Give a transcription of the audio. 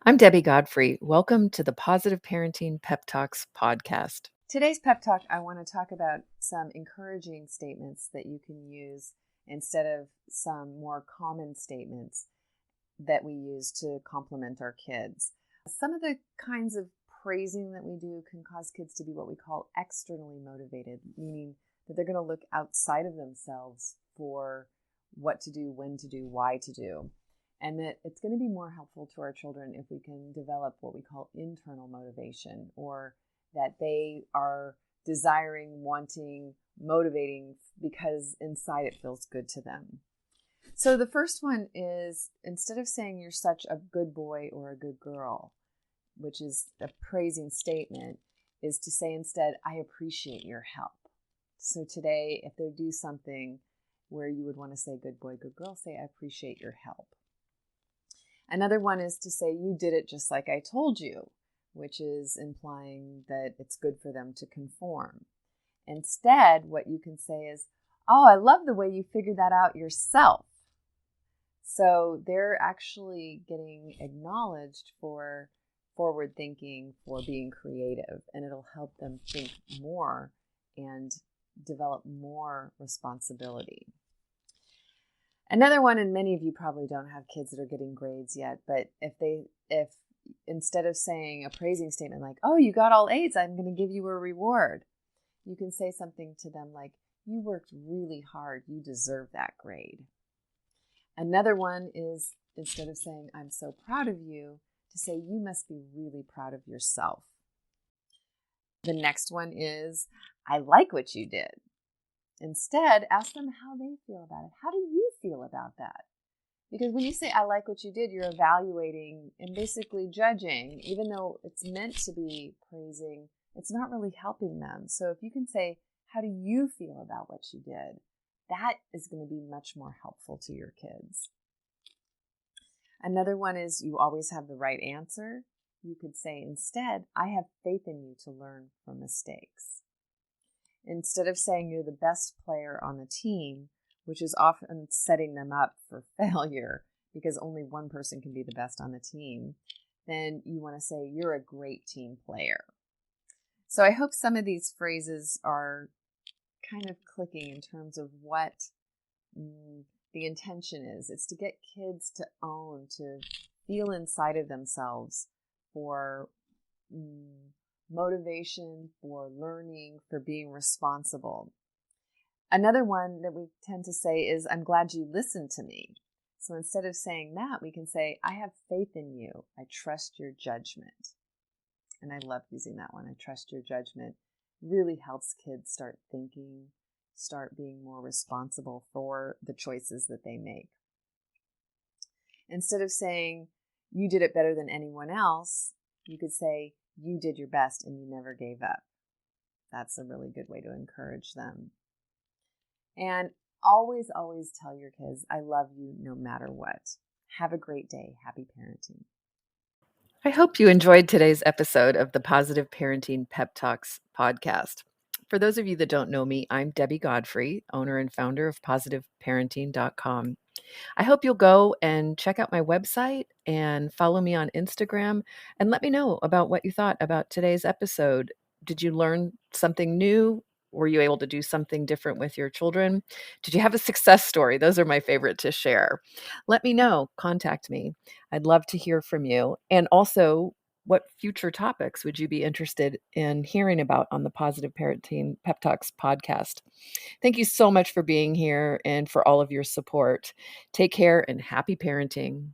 I'm Debbie Godfrey. Welcome to the Positive Parenting Pep Talks podcast. Today's pep talk, I want to talk about some encouraging statements that you can use instead of some more common statements that we use to compliment our kids. Some of the kinds of praising that we do can cause kids to be what we call externally motivated, meaning that they're going to look outside of themselves for what to do, when to do, why to do. And that it's going to be more helpful to our children if we can develop what we call internal motivation, or that they are desiring, wanting, motivating because inside it feels good to them. So the first one is, instead of saying you're such a good boy or a good girl, which is a praising statement, is to say instead, I appreciate your help. So today, if they do something where you would want to say good boy, good girl, say I appreciate your help. Another one is to say you did it just like I told you, which is implying that it's good for them to conform. Instead, what you can say is, oh, I love the way you figured that out yourself. So they're actually getting acknowledged for forward thinking, for being creative, and it'll help them think more and develop more responsibility. Another one, and many of you probably don't have kids that are getting grades yet, but if instead of saying a praising statement like, oh, you got all A's, I'm going to give you a reward, you can say something to them like, you worked really hard, you deserve that grade. Another one is, instead of saying, I'm so proud of you, to say, you must be really proud of yourself. The next one is, I like what you did. Instead, ask them how they feel about it. How do you feel about that? Because when you say, I like what you did, you're evaluating and basically judging. Even though it's meant to be praising, it's not really helping them. So if you can say, how do you feel about what you did? That is going to be much more helpful to your kids. Another one is, you always have the right answer. You could say instead, I have faith in you to learn from mistakes. Instead of saying you're the best player on the team, which is often setting them up for failure because only one person can be the best on the team, then you want to say you're a great team player. So I hope some of these phrases are kind of clicking in terms of what the intention is. It's to get kids to own, to feel inside of themselves for motivation, for learning, for being responsible. Another one that we tend to say is, I'm glad you listened to me. So instead of saying that, we can say, I have faith in you. I trust your judgment. And I love using that one. I trust your judgment. Really helps kids start thinking, start being more responsible for the choices that they make. Instead of saying, you did it better than anyone else, you could say, you did your best and you never gave up. That's a really good way to encourage them. And always, always tell your kids, I love you no matter what. Have a great day. Happy parenting. I hope you enjoyed today's episode of the Positive Parenting Pep Talks podcast. For those of you that don't know me, I'm Debbie Godfrey, owner and founder of positiveparenting.com. I hope you'll go and check out my website and follow me on Instagram and let me know about what you thought about today's episode. Did you learn something new? Were you able to do something different with your children? Did you have a success story? Those are my favorite to share. Let me know. Contact me. I'd love to hear from you. And also, what future topics would you be interested in hearing about on the Positive Parenting Pep Talks podcast? Thank you so much for being here and for all of your support. Take care and happy parenting.